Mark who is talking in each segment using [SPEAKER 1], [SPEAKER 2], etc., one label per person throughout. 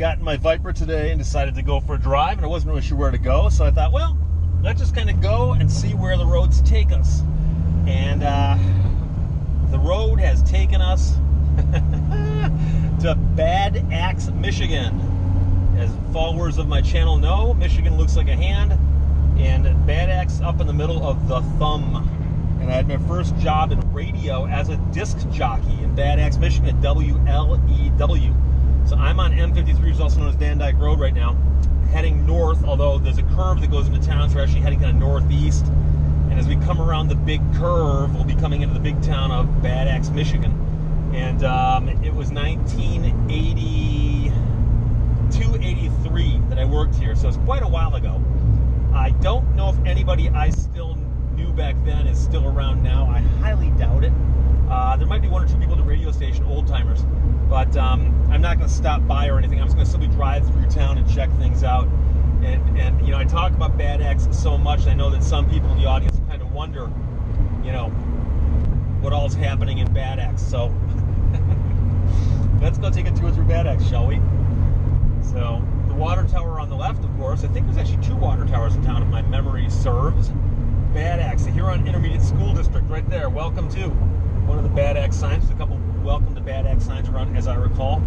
[SPEAKER 1] got in my Viper today and decided to go for a drive, and I wasn't really sure where to go, so I thought, well, let's just kind of go and see where the roads take us. And the road has taken us to Bad Axe, Michigan. As followers of my channel know, Michigan looks like a hand, and Bad Axe up in the middle of the thumb. And I had my first job in radio as a disc jockey in Bad Axe, Michigan, at WLEW. So I'm on M53, which is also known as Van Dyke Road right now, heading north, although there's a curve that goes into town, so we're actually heading kind of northeast. And as we come around the big curve, we'll be coming into the big town of Bad Axe, Michigan. And it was 1982, 83 that I worked here, so it's quite a while ago. I don't know if anybody I still knew back then is still around now. I highly doubt it. There might be one or two people at the radio station, old timers, but I'm not going to stop by or anything. I'm just going to simply drive through town and check things out. And you know, I talk about Bad Axe so much. I know that some people in the audience kind of wonder, you know, what all's happening in Bad Axe. So let's go take a tour through Bad Axe, shall we? So the water tower on the left, of course. I think there's actually two water towers in town, if my memory serves. Bad Axe, the Huron Intermediate School District, right there. Welcome to one of the Bad Axe signs. There's a couple welcome to Bad Axe signs around, as I recall.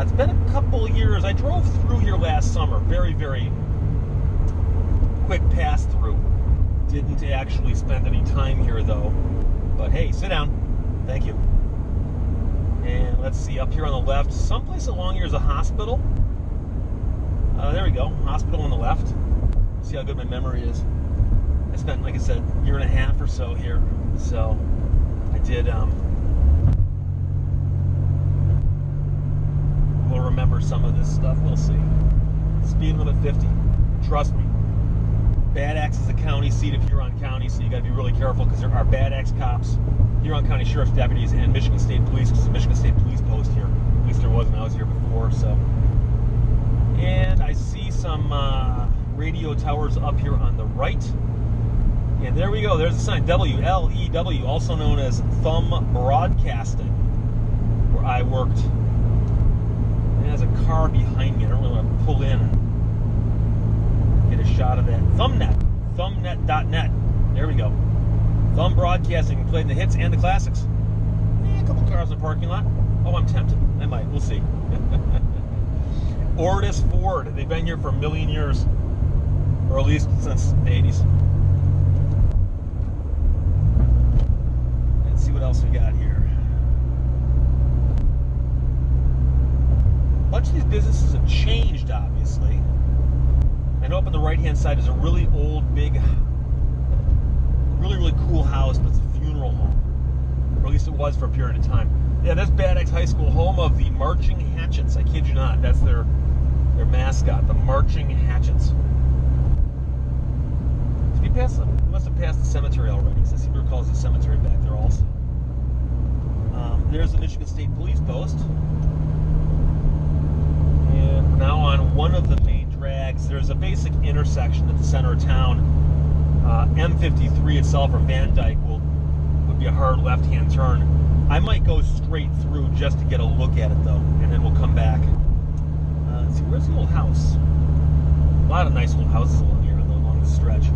[SPEAKER 1] It's been a couple years. I drove through here last summer. Very, very quick pass through. Didn't actually spend any time here though. But hey, sit down. Thank you. And let's see, up here on the left, someplace along here is a hospital. There we go, hospital on the left. See how good my memory is. I spent, like I said, a year and a half or so here. So I did, we'll remember some of this stuff, we'll see. Speed limit 50, trust me. Bad Axe is the county seat of Huron County, so you gotta be really careful because there are Bad Axe cops, Huron County Sheriff's deputies, and Michigan State Police, because there's a Michigan State Police post here. At least there was when I was here before, so. And I see some radio towers up here on the right. And there we go, there's the sign, WLEW, also known as Thumb Broadcasting, where I worked. And there's a car behind me. I don't really want to pull in and get a shot of that. Thumbnet.net. There we go. Thumb Broadcasting, played the hits and the classics. A couple cars in the parking lot. Oh, I'm tempted. I might. We'll see. Ortis Ford. They've been here for a million years, or at least since the 80s. Let's see what else we got here. A bunch of these businesses have changed, obviously. I know up on the right-hand side is a really old, big, really cool house, but it's a funeral home. Or at least it was for a period of time. Yeah, that's Bad Axe High School, home of the Marching Hatchets. I kid you not. That's their mascot, the Marching Hatchets. Did we pass them? We must have passed the cemetery already, because I see there calls the cemetery back there also. There's the Michigan State Police post. And we're now on one of the main drags. There's a basic intersection at the center of town. M53 itself, or Van Dyke, would be a hard left-hand turn. I might go straight through just to get a look at it, though, and then we'll come back. Let's see, where's the old house? A lot of nice old houses along here, along the stretch.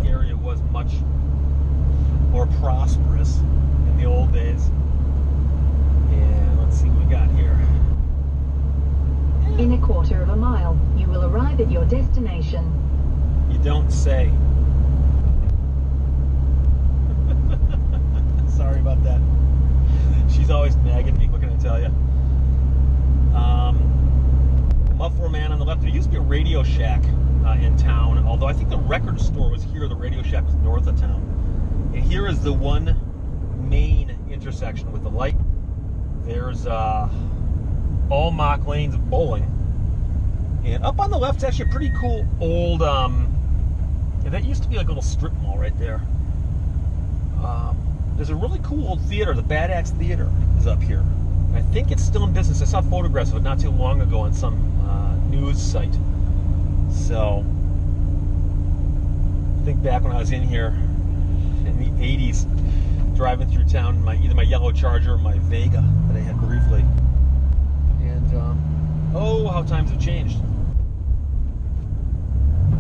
[SPEAKER 1] The area was much more prosperous in the old days. And let's see what we got here.
[SPEAKER 2] In a quarter of a mile, you will arrive at your destination.
[SPEAKER 1] You don't say. Sorry about that. She's always nagging me, what can I tell you? Muffler Man on the left. There used to be a Radio Shack in town, although I think the record store was here. The Radio Shack was north of town. And here is the one main intersection with the light. There's all mock lanes of bowling. And up on the left is actually a pretty cool old, yeah, that used to be like a little strip mall right there. There's a really cool old theater, the Bad Axe Theater is up here. And I think it's still in business. I saw photographs of it not too long ago on some news site. So, I think back when I was in here in the 80s, driving through town in either my yellow Charger or my Vega that I had briefly. And, oh, how times have changed.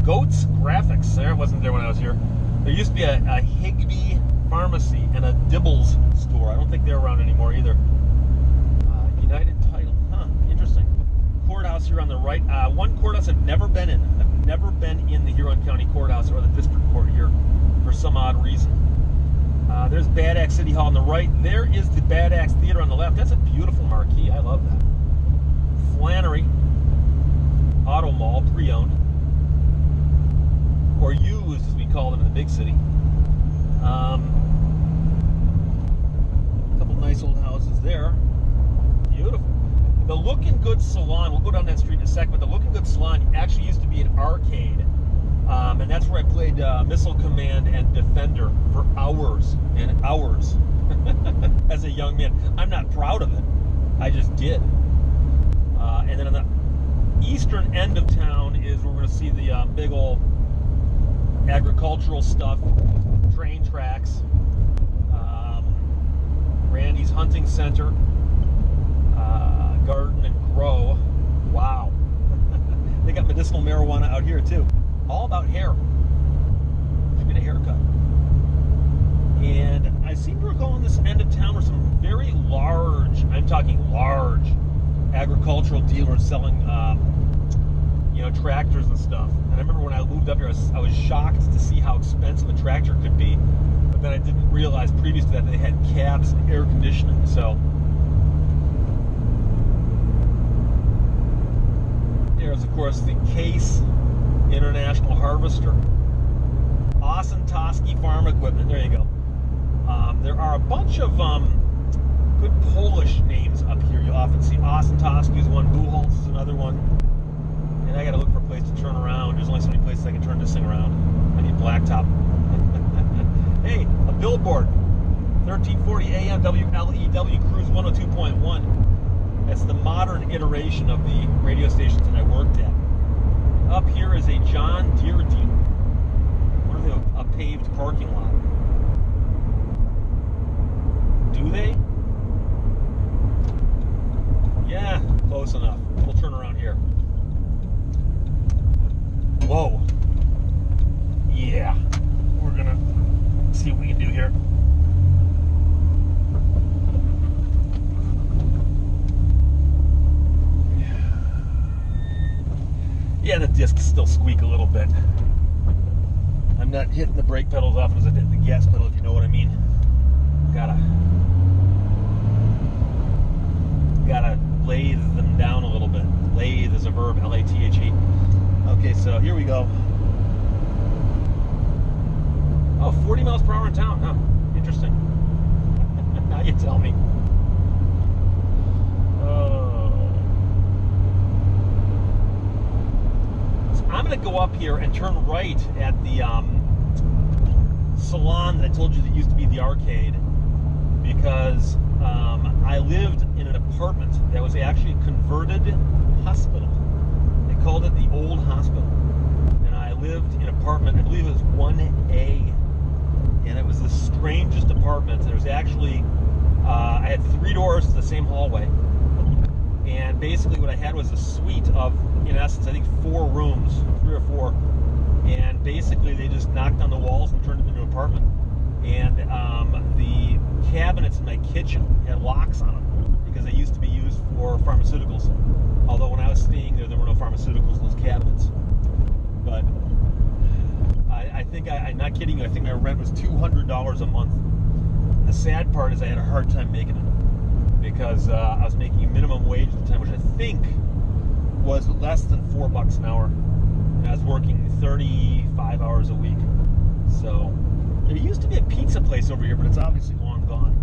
[SPEAKER 1] Goats Graphics. There, it wasn't there when I was here. There used to be a Higby Pharmacy and a Dibbles store. I don't think they're around anymore either. United Title. Huh, interesting. Courthouse here on the right. One courthouse I've never been in. I've never been in the Huron County Courthouse or the District Court here for some odd reason. There's Bad Axe City Hall on the right. There is the Bad Axe Theater on the left. That's a beautiful marquee. I love that. Flannery Auto Mall, pre-owned. Or used, as we call them in the big city. A couple nice old houses there. Beautiful. The Looking Good Salon, we'll go down that street in a sec, but the Looking Good Salon actually used to be an arcade. And that's where I played Missile Command and Defender for hours and hours as a young man. I'm not proud of it. I just did. And then on the eastern end of town is where we're going to see the big old agricultural stuff, train tracks, Randy's Hunting Center, Garden and Grow. Wow. They got medicinal marijuana out here too. All about hair. Should get a haircut. And I seem to recall in this end of town were some very large, I'm talking large, agricultural dealers selling tractors and stuff. And I remember when I moved up here, I was shocked to see how expensive a tractor could be. But then I didn't realize previous to that they had cabs and air conditioning. So there's, of course, the Case International Harvester. Ossentowski Farm Equipment. There you go. There are a bunch of good Polish names up here. You'll often see Ossentowski is one, Buchholz is another one. And I gotta look for a place to turn around. There's only so many places I can turn this thing around. I need blacktop. Hey, a billboard. 1340 AM WLEW Cruise 102.1. That's the modern iteration of the radio stations that I worked at. Up here is a John Deere dealer. What are they? A paved parking lot. Do they? Yeah, close enough. We'll turn around here. Whoa. Yeah. We're gonna see what we can do here. Yeah, the discs still squeak a little bit. I'm not hitting the brake pedals often as I hit the gas pedal, if you know what I mean. Gotta lathe them down a little bit. Lathe is a verb, L-A-T-H-E. Okay, so here we go. Oh, 40 miles per hour in town, huh? Interesting. Now you tell me. So I'm going to go up here and turn right at the salon that I told you that used to be the arcade, because I lived in an apartment that was actually a converted hospital. They called it the old hospital. And I lived in an apartment, I believe it was 1A. And it was the strangest apartment. There was actually, I had 3 doors to the same hallway. And basically what I had was a suite of, in essence, I think 4 rooms, 3 or 4. And basically they just knocked on the walls and turned it into an apartment. And the cabinets in my kitchen had locks on them because they used to be used for pharmaceuticals. Although when I was staying there, there were no pharmaceuticals in those cabinets. But I think, I'm not kidding you, I think my rent was $200 a month. The sad part is I had a hard time making it because I was making minimum wage at the time, which I think was less than $4 an hour. And I was working 35 hours a week. So there used to be a pizza place over here, but it's obviously long gone.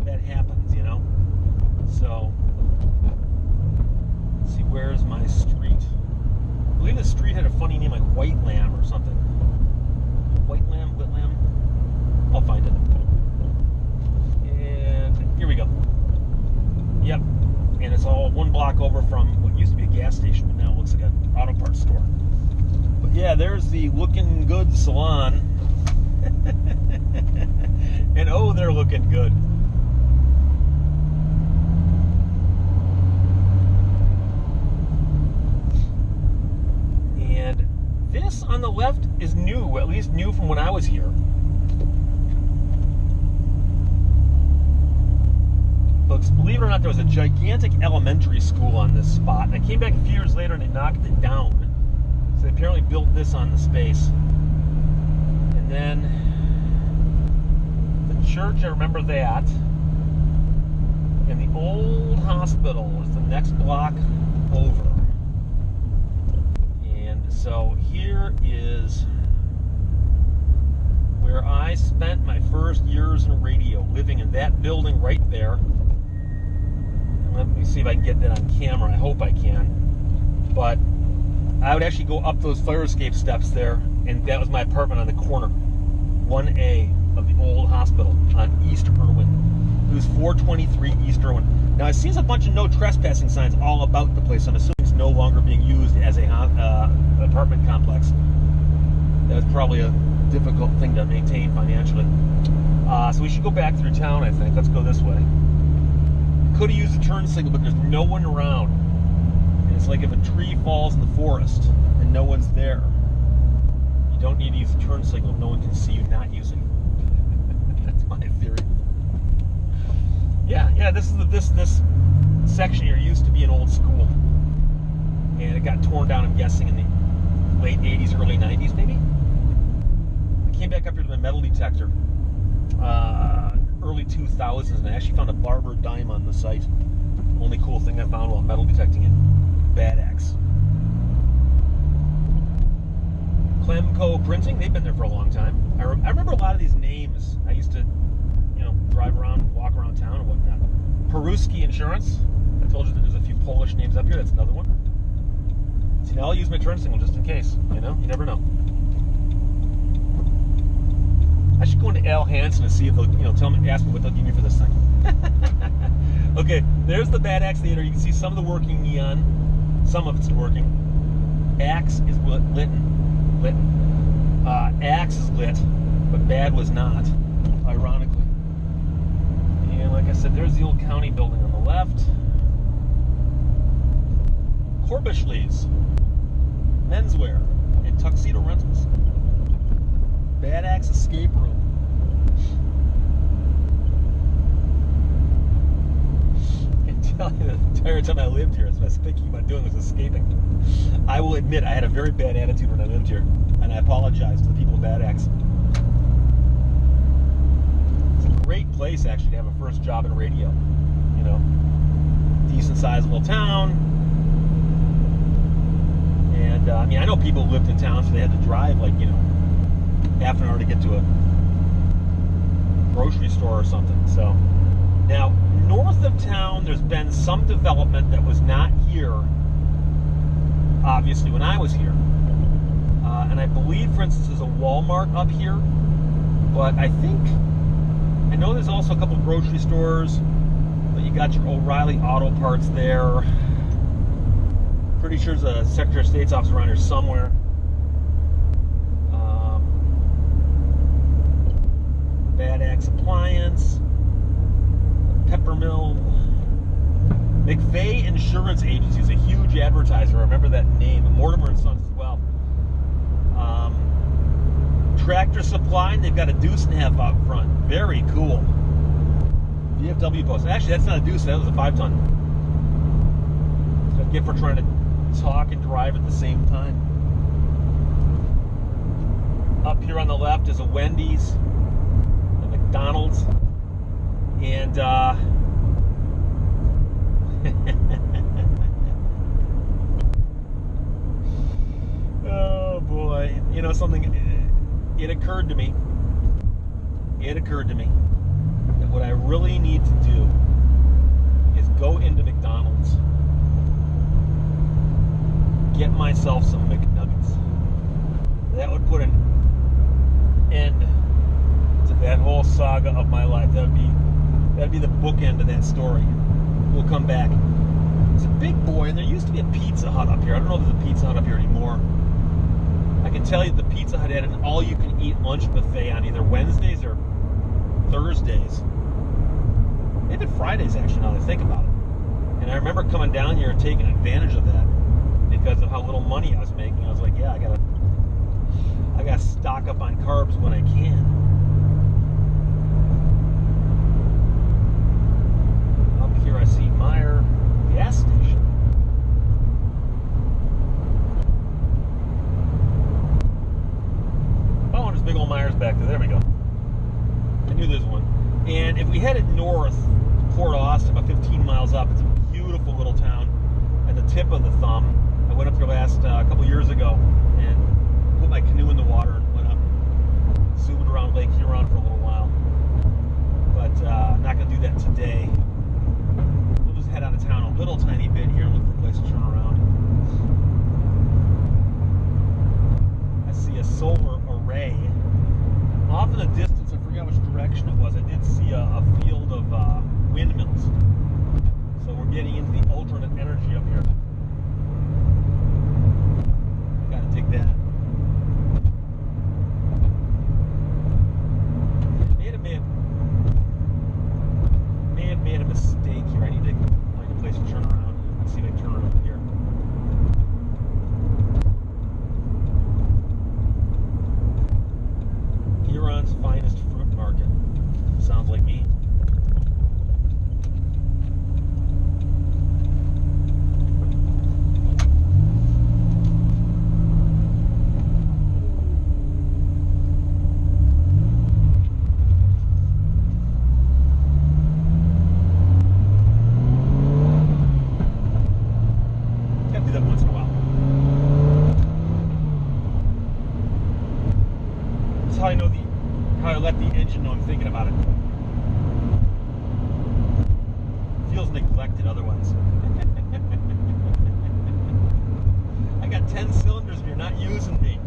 [SPEAKER 1] That happens, you know. So let's see, where's my street? I believe the street had a funny name like White Lamb or something. White Lamb, Whit Lamb? I'll find it. And here we go. Yep. And it's all 1 block over from what used to be a gas station, but now it looks like an auto parts store. But yeah, there's the Looking Good Salon. And oh, they're looking good. And this on the left is new, at least new from when I was here. Folks, believe it or not, there was a gigantic elementary school on this spot. I came back a few years later and they knocked it down. So they apparently built this on the space. And then the church, I remember that. And the old hospital is the next block over. And so here is where I spent my first years in radio, living in that building right there. Let me see if I can get that on camera. I hope I can. But I would actually go up those fire escape steps there, and that was my apartment on the corner, 1A of the old hospital on East Irwin. It was 423 East Irwin. Now, it seems a bunch of no trespassing signs all about the place. I'm assuming it's no longer being used as a apartment complex. That was probably a difficult thing to maintain financially. So we should go back through town, I think. Let's go this way. Could have used a turn signal, but there's no one around. And it's like if a tree falls in the forest and no one's there, you don't need to use a turn signal if no one can see you not using it. That's my theory. Yeah, this section here used to be an old school. And it got torn down, I'm guessing, in the late 80s, early 90s, maybe? I came back up here to my metal detector. Early 2000s, and I actually found a barber dime on the site. Only cool thing I found while metal detecting it. Bad axe. Clemco Printing, they've been there for a long time. I remember a lot of these names. I used to, drive around, walk around town and whatnot. Peruski Insurance. I told you that there's a few Polish names up here. That's another one. See, now I'll use my turn signal just in case. You never know. I should go into Al Hansen and see if they'll, ask me what they'll give me for this thing. Okay, there's the Bad Axe Theater. You can see some of the working neon. Some of it's working. Axe is lit. Axe is lit, but Bad was not, ironically. And like I said, there's the old county building on the left. Corbishley's Menswear and Tuxedo Rentals. Bad Axe Escape Room. I can tell you the entire time I lived here, that's what I was thinking about doing was escaping. I will admit I had a very bad attitude when I lived here, and I apologize to the people of Bad Axe. It's a great place, actually, to have a first job in radio. Decent sized little town. And, I know people who lived in town, so they had to drive, half an hour to get to a grocery store or something. So now north of town there's been some development that was not here obviously when I was here, and I believe, for instance, there's a Walmart up here, but I know there's also a couple of grocery stores, but you got your O'Reilly Auto Parts there. Pretty sure there's a Secretary of State's office around here somewhere. Bad Axe Appliance, Peppermill, McVeigh Insurance Agency is a huge advertiser. I remember that name. Mortimer & Sons as well. Tractor Supply, and they've got a deuce and a half out front. Very cool. VFW post. Actually, that's not a deuce. That was a 5-ton. That's what I get for trying to talk and drive at the same time. Up here on the left is a Wendy's. McDonald's, and oh boy, something, it occurred to me that what I really need to do is go into McDonald's, get myself some McNuggets. That would put an end to that whole saga of my life. That'd be the bookend of that story. We'll come back. It's a big boy, and there used to be a Pizza Hut up here. I don't know if there's a Pizza Hut up here anymore. I can tell you the Pizza Hut had an all-you-can-eat lunch buffet on either Wednesdays or Thursdays. Maybe Fridays, actually, now that I think about it. And I remember coming down here and taking advantage of that because of how little money I was making. I was like, yeah, I gotta stock up on carbs when I can. Up here I see Meyer gas station. Oh, and there's big old Myers back there. There we go. I knew there's one. And if we headed north, Port Austin, about 15 miles up, it's a beautiful little town at the tip of the thumb. I went up there last couple years ago and put my canoe in the water and went up and zoomed around Lake Huron for a little while. But I'm not going to do that today. We'll just head out of town a little tiny bit here and look for a place to turn around. I see a solar array. Off in the distance, I forget which direction it was, I did see a field of windmills. So we're getting into the alternate energy up here. Gotta dig that. May have made a mistake here. I need to find a place to turn around. Let's see if I can turn around here. Huron's finest fruit market. Sounds like me. Gotta do that once in a while. That's how I know how I let the engine know I'm thinking about it. Feels neglected otherwise. I got 10 cylinders and you're not using me.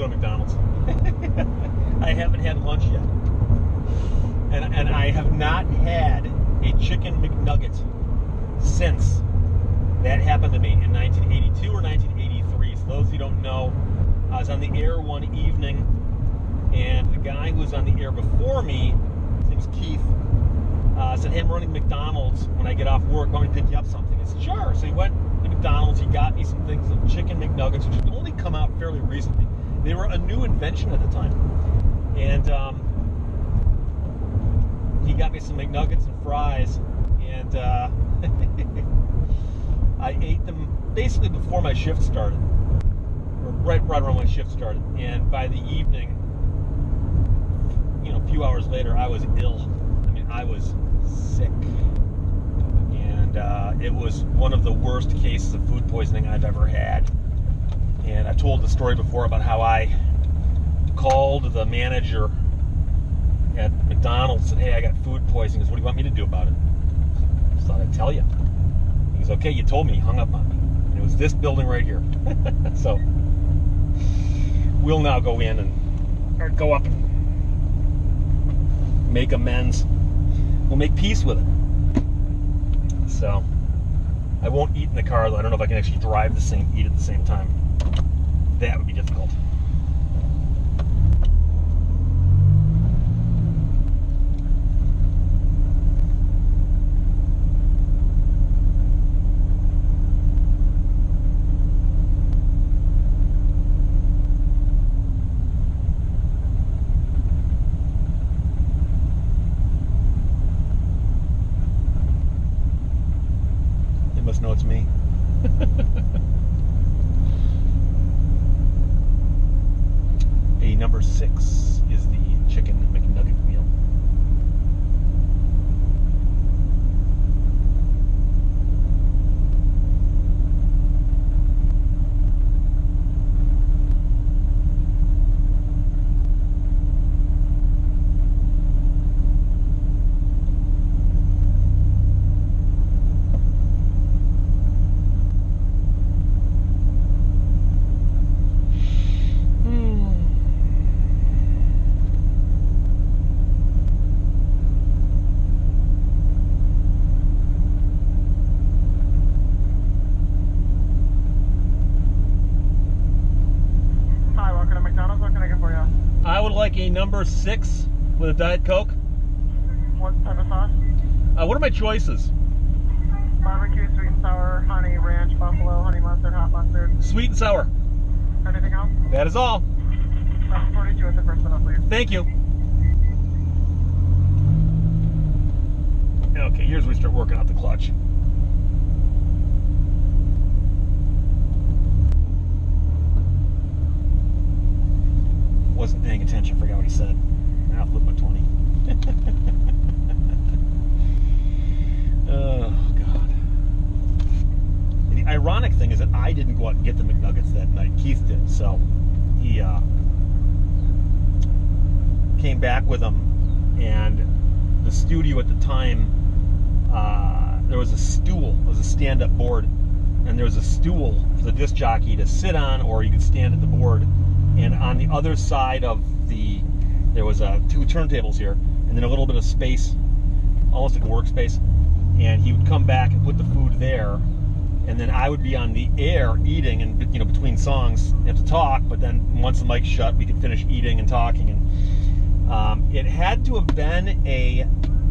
[SPEAKER 1] McDonald's. I haven't had lunch yet. And I have not had a chicken McNugget since that happened to me in 1982 or 1983. So those who don't know, I was on the air one evening and the guy who was on the air before me, his name was Keith, said, hey, I'm running McDonald's when I get off work. Want me to pick you up something? I said, sure. So he went to McDonald's. He got me some things of chicken McNuggets, which had only come out fairly recently. They were a new invention at the time. And he got me some McNuggets and fries. And I ate them basically before my shift started. Or right around my shift started. And by the evening, a few hours later, I was ill. I mean, I was sick. And it was one of the worst cases of food poisoning I've ever had. And I've told the story before about how I called the manager at McDonald's and said, hey, I got food poisoning. He goes, what do you want me to do about it? I just thought I'd tell you. He goes, okay, you told me. He hung up on me. And it was this building right here. So we'll now go in and go up and make amends. We'll make peace with it. So I won't eat in the car, though. I don't know if I can actually eat at the same time. That would be difficult. They must know it's me. Number 6 is the chicken McNugget meal. like a number 6 with a Diet Coke.
[SPEAKER 3] What type of sauce?
[SPEAKER 1] What are my choices?
[SPEAKER 3] Barbecue, sweet and sour, honey, ranch, buffalo, honey mustard, hot mustard.
[SPEAKER 1] Sweet and sour.
[SPEAKER 3] Anything else?
[SPEAKER 1] That is all.
[SPEAKER 3] 742 at the first one, please.
[SPEAKER 1] Thank you. Okay, here's where we start working out the clutch. Wasn't paying attention, forgot what he said. I'll flip my 20. Oh, God. And the ironic thing is that I didn't go out and get the McNuggets that night. Keith did, so he came back with them, and the studio at the time, there was a stool, it was a stand-up board, and there was a stool for the disc jockey to sit on, or you could stand at the board. And on the other side of there was 2 turntables here, and then a little bit of space, almost like a workspace. And he would come back and put the food there, and then I would be on the air eating, and between songs, you have to talk. But then once the mic's shut, we could finish eating and talking. And it had to have been a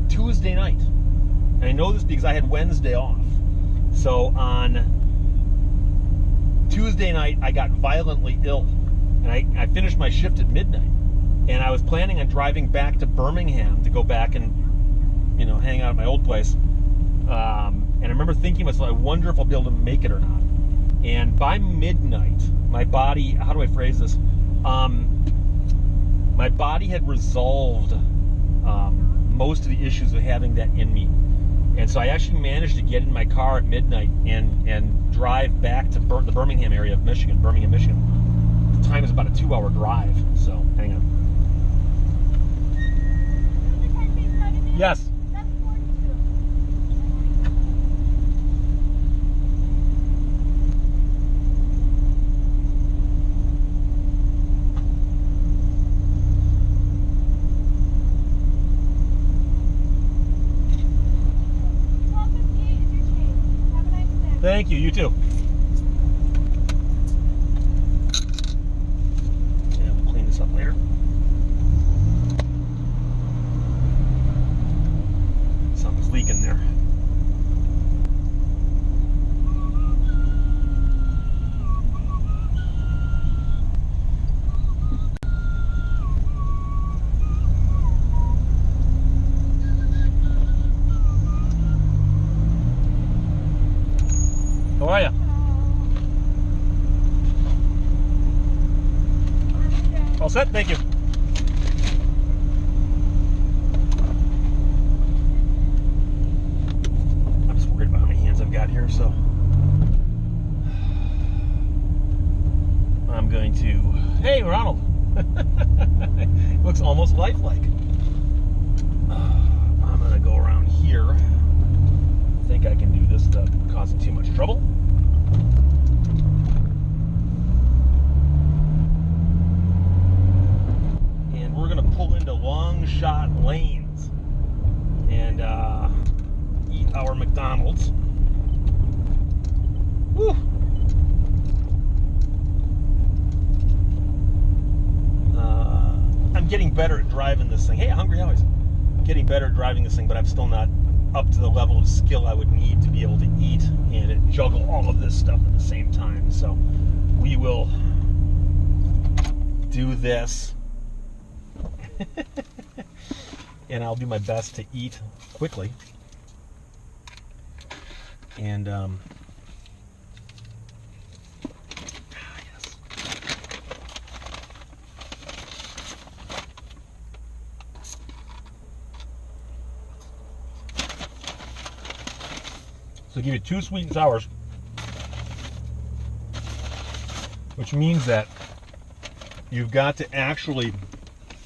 [SPEAKER 1] Tuesday night, and I know this because I had Wednesday off. So on Tuesday night, I got violently ill. And I finished my shift at midnight, and I was planning on driving back to Birmingham to go back and, hang out at my old place. And I remember thinking to myself, I wonder if I'll be able to make it or not. And by midnight, my body, how do I phrase this? My body had resolved most of the issues of having that in me. And so I actually managed to get in my car at midnight and drive back to the Birmingham area of Michigan, Birmingham, Michigan. Time is about a 2-hour drive, so hang on. Yes. Thank you, you too. Up later. Something's leaking there. How are you? All set? Thank you. I'm just worried about how many hands I've got here, so I'm going to... Hey, Ronald! It looks almost lifelike. I'm going to go around here. I think I can do this without causing too much trouble. We're going to pull into long shot lanes and eat our McDonald's. Woo. I'm getting better at driving this thing. Hey, Hungry Howies. I'm getting better at driving this thing, but I'm still not up to the level of skill I would need to be able to eat and juggle all of this stuff at the same time. So we will do this. And I'll do my best to eat quickly. And yes. So give you 2 sweet and sours, which means that you've got to actually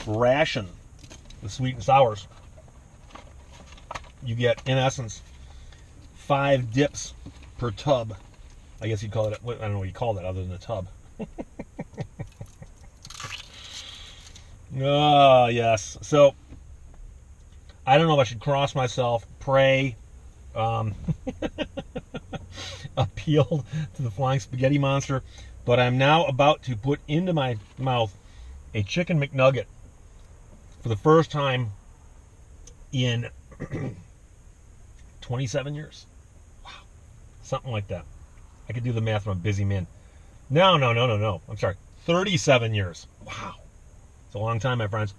[SPEAKER 1] ration the sweet and sours. You get, in essence, 5 dips per tub. I guess you'd call it, I don't know what you call that other than a tub. Oh, yes. So, I don't know if I should cross myself, pray, appeal to the flying spaghetti monster, but I'm now about to put into my mouth a chicken McNugget for the first time in 27 years. Wow. Something like that. I could do the math. I'm a busy man. No. I'm sorry. 37 years. Wow. It's a long time, my friends.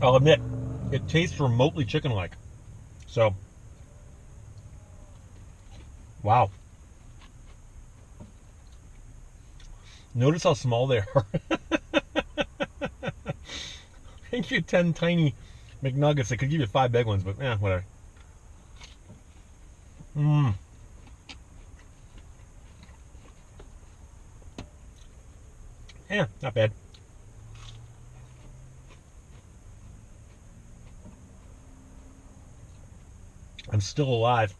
[SPEAKER 1] I'll admit, it tastes remotely chicken-like. So, wow. Notice how small they are. Thank you, 10 tiny McNuggets. I could give you 5 big ones, but whatever. Yeah, not bad. I'm still alive.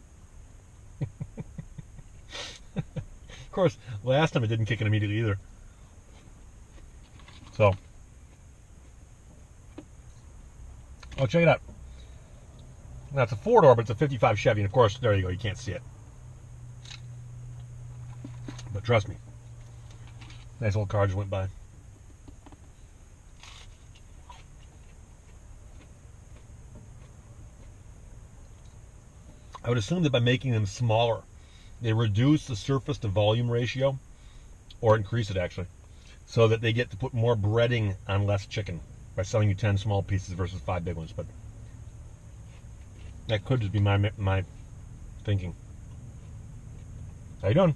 [SPEAKER 1] Of course, last time it didn't kick in immediately either. So, oh, check it out. Now, it's a 4-door, but it's a 55 Chevy, and of course, there you go, you can't see it. But trust me, nice old car just went by. I would assume that by making them smaller, they reduce the surface to volume ratio, or increase it actually, so that they get to put more breading on less chicken by selling you 10 small pieces versus 5 big ones. But that could just be my thinking. How you doing?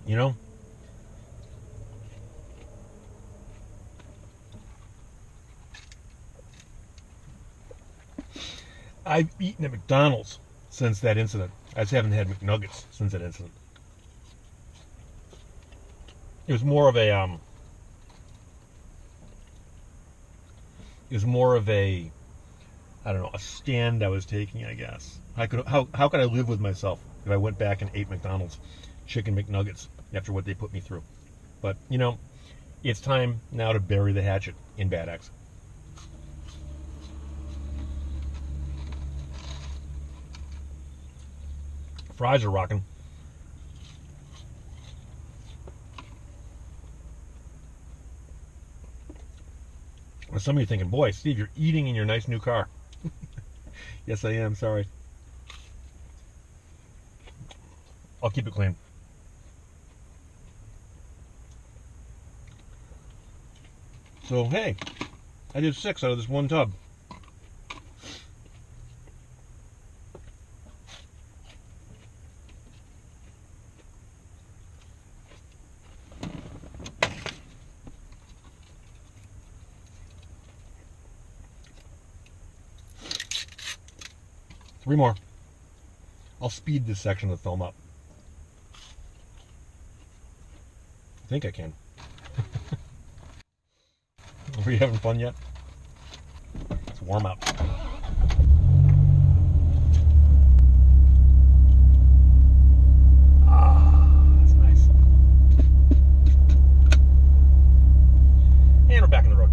[SPEAKER 1] You know, I've eaten at McDonald's since that incident. I just haven't had McNuggets since that incident. It was more of a I don't know, a stand I was taking, I guess. How could I live with myself if I went back and ate McDonald's chicken McNuggets after what they put me through? But, you know, it's time now to bury the hatchet in Bad Eggs. Fries are rocking. Well, some of you thinking, boy, Steve, you're eating in your nice new car. Yes, I am. Sorry. I'll keep it clean. So, hey, I did 6 out of this one tub. Three more. I'll speed this section of the film up. I think I can. Are you having fun yet? It's warm out. Ah, that's nice. And we're back on the road.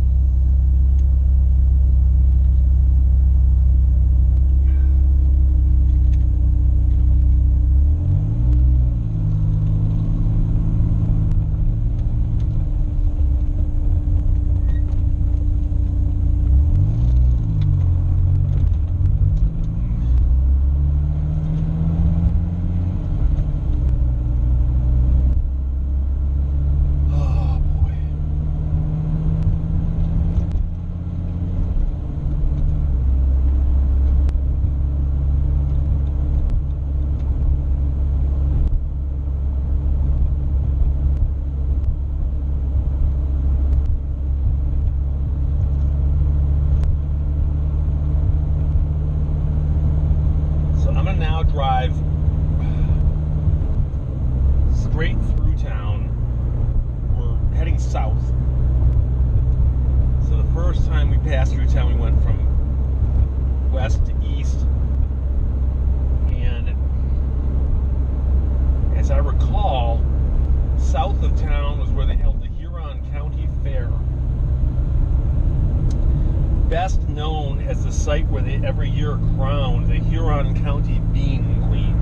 [SPEAKER 1] Drive straight through town. We're heading south. So the first time we passed through town, we went from west to east. And as I recall, south of town was where they held the Huron County Fair. as the site where they every year crown the Huron County Bean Queen.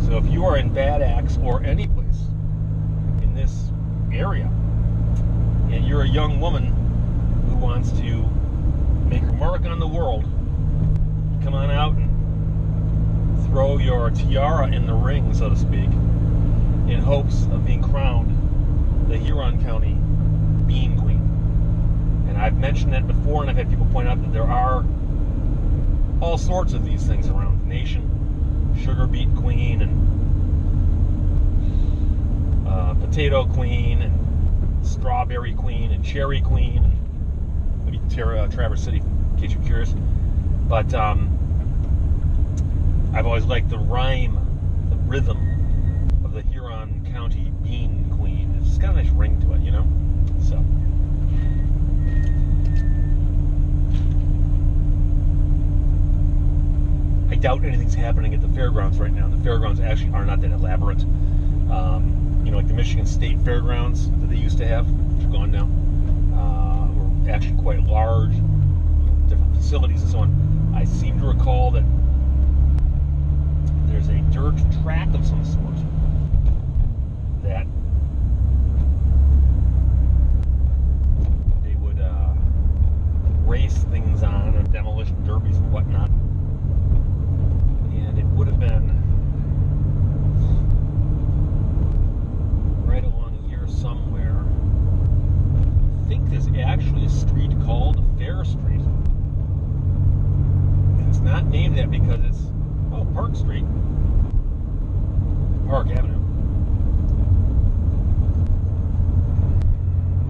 [SPEAKER 1] So if you are in Bad Axe or any place in this area, and you're a young woman who wants to make her mark on the world, come on out and throw your tiara in the ring, so to speak, in hopes of being crowned the Huron County Bean Queen. And I've mentioned that before, and I've had people point out that there are all sorts of these things around the nation. Sugar beet queen and potato queen and strawberry queen and cherry queen and maybe Traverse City, in case you're curious. But I've always liked the rhyme, the rhythm of the Huron County Bean Queen. It's got a nice ring to it, you know? So. I doubt anything's happening at the fairgrounds right now. The fairgrounds actually are not that elaborate. You know, like the Michigan State Fairgrounds that they used to have, which are gone now, were actually quite large, different facilities and so on. I seem to recall that there's a dirt track of some sort that they would race things on, and demolition derbies and whatnot. And it would have been right along here somewhere. I think there's actually a street called Fair Street. And it's not named that because it's, oh, Park Street. Park Avenue.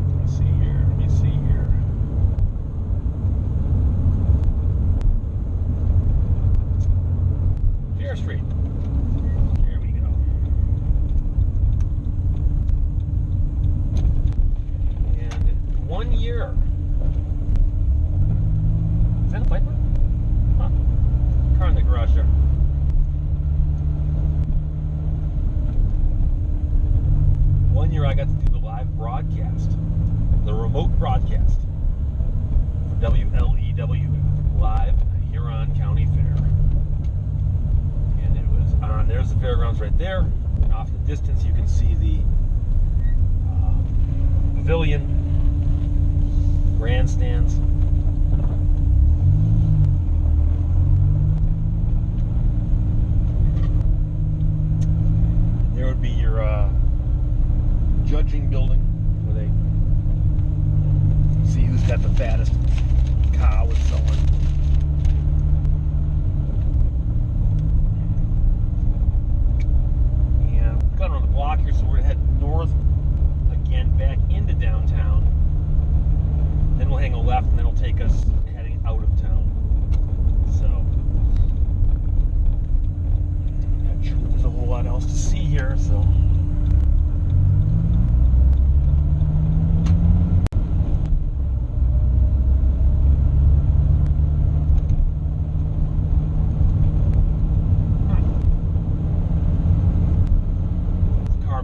[SPEAKER 1] Let me see here. Fair Street. Here we go. And 1 year. Is that a Viper? Huh. Car in the garage there. One year I got to do the live broadcast, the remote broadcast for WLEW live at Huron County Fair. And it was on, there's the fairgrounds right there. And off in the distance you can see the pavilion, grandstands. And there would be your judging building where they see who's got the fattest cow and so on. And we've got on the block here, so we're going to head north again back into downtown. Then we'll hang a left and then it'll take us heading out of town. So, not sure that there's a whole lot else to see here, so.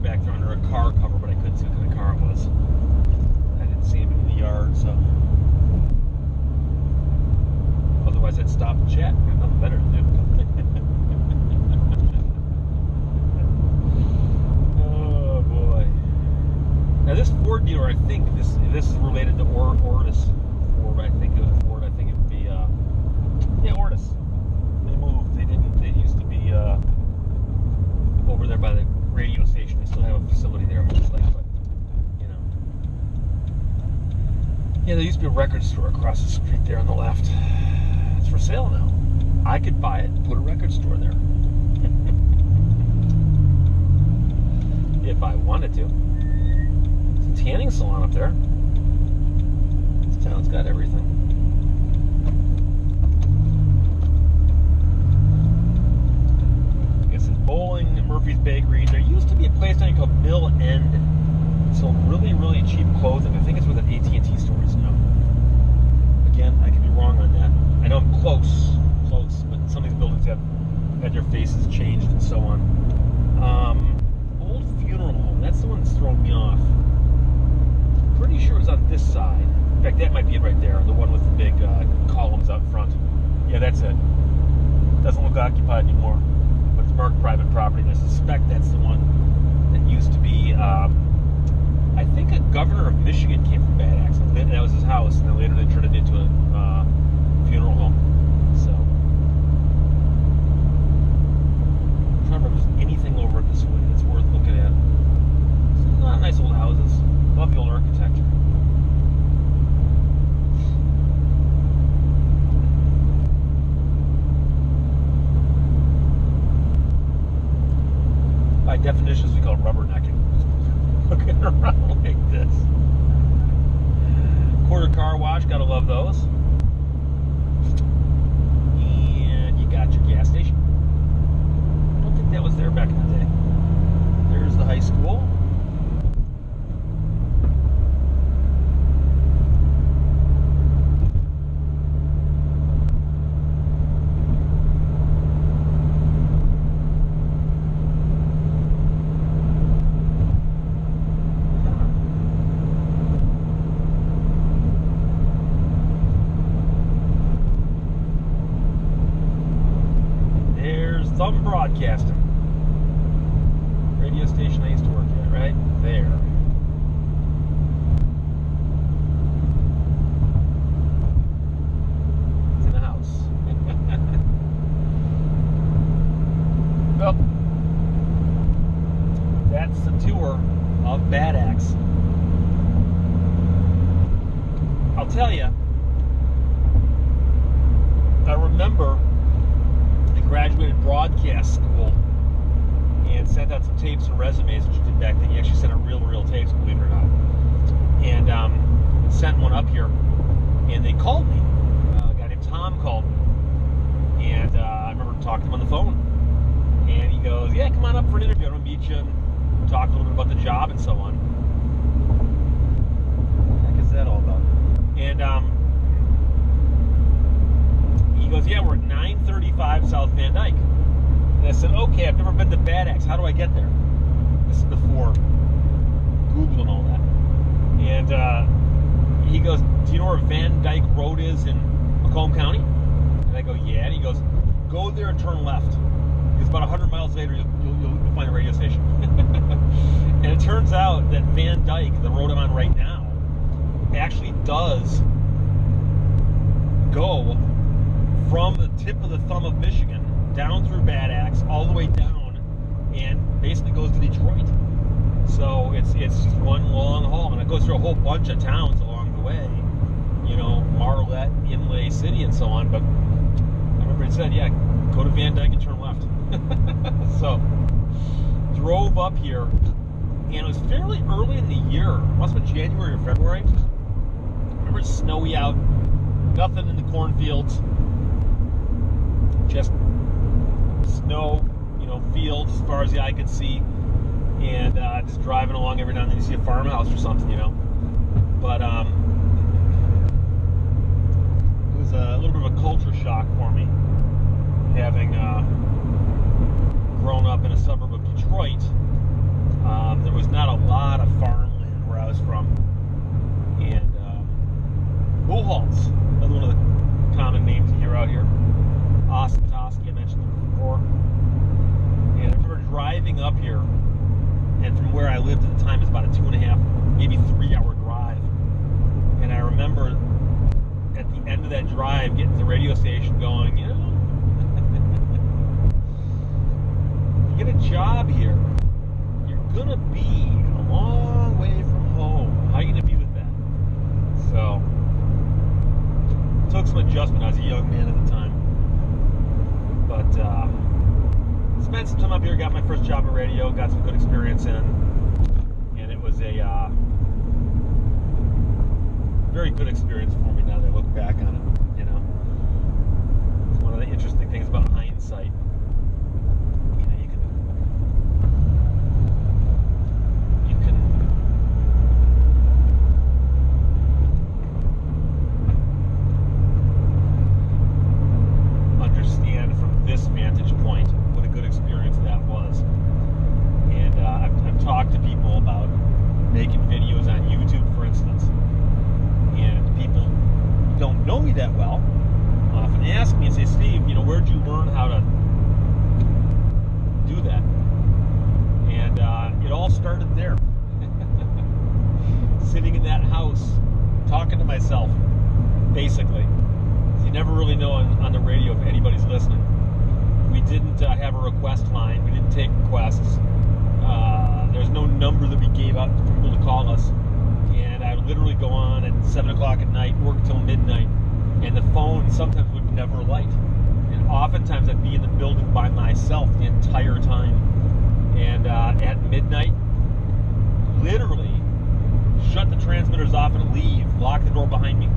[SPEAKER 1] Back there under a car cover, but I couldn't see what kind of car it was. I didn't see him in the yard, so otherwise I'd stop and chat. I've nothing better to do. Oh boy! Now this Ford dealer, I think this is related to Ortis Ford. I think it was Ford. I think it would be yeah, Ortis. They moved. They didn't. They used to be over there by the radio station. They still have a facility there, which is like, but you know, yeah, there used to be a record store across the street there on the left. It's for sale now. I could buy it and put a record store there if I wanted to. It's a tanning salon up there. This town's got everything. Bowling, Murphy's Bakery. There used to be a place down here called Mill End. It sold really, really cheap clothing. I think it's where the AT&T store is now. Again, I could be wrong on that. I know I'm close, but some of these buildings have had their faces changed and so on. Old Funeral Home. That's the one that's throwing me off. Pretty sure it was on this side. In fact, that might be it right there, the one with the big columns out front. Yeah, that's it. Doesn't look occupied anymore, but it's marked private property, and I suspect that's the one that used to be, I think a governor of Michigan came from Bad Axe. That was his house, and then later they turned it into a funeral home. So, I'm trying to remember if there's anything over this way that's worth looking at. It's a lot of nice old houses. Love the old architecture. By definition, we call it rubbernecking. Looking around like this. Quarter car wash, gotta love those. And you got your gas station. I don't think that was there back in the day. There's the high school. Thumb Broadcasting. Radio station I used to work at, right there. It's in the house. Well, that's the tour of Bad Axe. I'll tell you, I remember graduated broadcast school and sent out some tapes and resumes, which you did back then. You actually sent out real tapes, believe it or not. And sent one up here, and they called me. A guy named Tom called me, and I remember talking to him on the phone. And he goes, "Yeah, come on up for an interview. I'm gonna meet you and talk a little bit about the job and so on." What the heck is that all about? And he goes, "Yeah, we're at 935 South Van Dyke." And I said, "Okay, I've never been to Bad Axe. How do I get there?" This is before Google and all that. And he goes, "Do you know where Van Dyke Road is in Macomb County?" And I go, "Yeah." And he goes, "Go there and turn left. Because about 100 miles later, you'll find a radio station." And it turns out that Van Dyke, the road I'm on right now, actually does go from the tip of the thumb of Michigan down through Bad Axe all the way down and basically goes to Detroit. So it's just one long haul, and it goes through a whole bunch of towns along the way, you know, Marlette, Inlay City, and so on. But I remember it said, "Yeah, go to Van Dyke and turn left." So drove up here, and it was fairly early in the year. It must have been January or February. I remember it's snowy out, nothing in the cornfields. Just snow, you know, fields as far as the eye could see, and just driving along every now and then you see a farmhouse or something, you know. But it was a little bit of a culture shock for me, having grown up in a suburb of Detroit. There was not a lot of farmland where I was from, and Bullhalls, another one of the common names you hear out here. Ostotoski, I mentioned them before. And I remember driving up here, and from where I lived at the time, it was about a 2.5, maybe 3-hour drive. And I remember at the end of that drive, getting to the radio station going, you know, you get a job here, you're gonna be a long way from home. How are you gonna be with that? So, it took some adjustment. I was a young man at the time. But spent some time up here, got my first job at radio, got some good experience in, and it was a very good experience for me now that I look back on it, you know. It's one of the interesting things about hindsight. You know, you can understand from this vantage point what a good experience that was. And I've talked myself, basically. You never really know on the radio if anybody's listening. We didn't have a request line. We didn't take requests. There's no number that we gave out for people to call us. And I would literally go on at 7 o'clock at night, work till midnight, and the phone sometimes would never light. And oftentimes I'd be in the building by myself the entire time. And at midnight, literally shut the transmitters off and leave, lock the door behind me,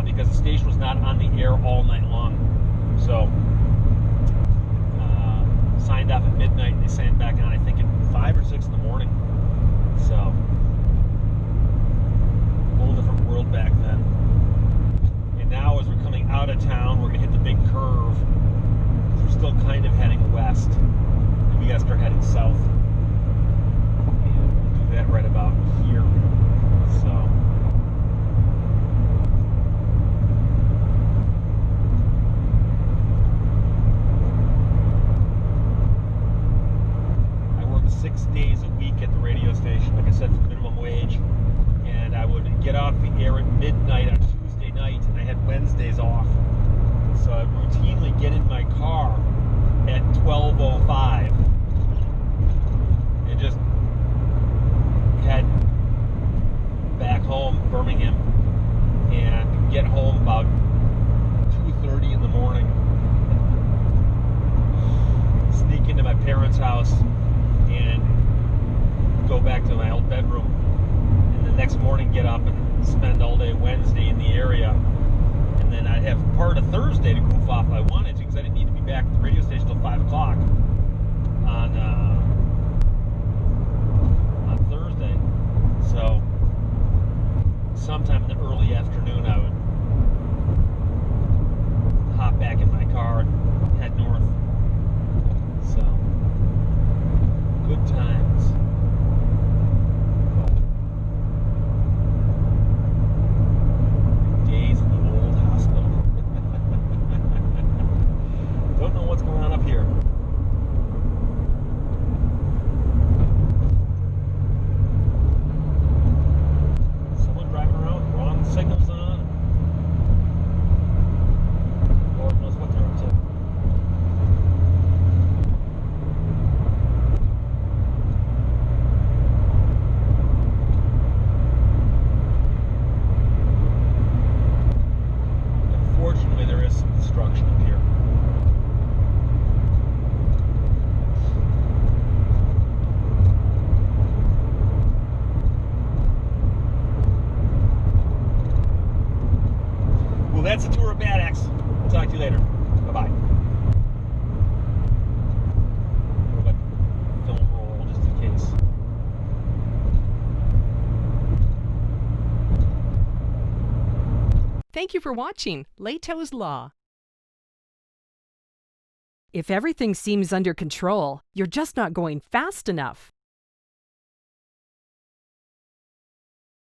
[SPEAKER 1] because the station was not on the air all night long. So, signed off at midnight, and they signed back on, I think, at 5 or 6 in the morning. So, whole different world back then. And now, as we're coming out of town, we're going to hit the big curve. We're still kind of heading west, and we got to start heading south. And we'll do that right about here. So, I worked 6 days a week at the radio station, like I said, for minimum wage. And I would get off the air at midnight on Tuesday night, and I had Wednesdays off. So I'd routinely get in my car at 12:05 and just head back home, Birmingham, and get home about 2:30 in the morning. Sneak into my parents' house and go back to my old bedroom. And the next morning get up and spend all day Wednesday in the area. And then I'd have part of Thursday to goof off if I wanted to, because I didn't need to be back at the radio station till 5 o'clock on Thursday. So sometime in the early afternoon I would hop back in my car and head north. So, good times. Days in the old hospital. Don't know what's going on up here. Someone driving around, wrong signals on. Lord knows what they're up to. Unfortunately, there is some construction up here. Well, that's a tour of Bad Axe. We'll talk to you later. Bye-bye. We'll let film roll just in case.
[SPEAKER 4] Thank you for watching Leto's Law. If everything seems under control, you're just not going fast enough.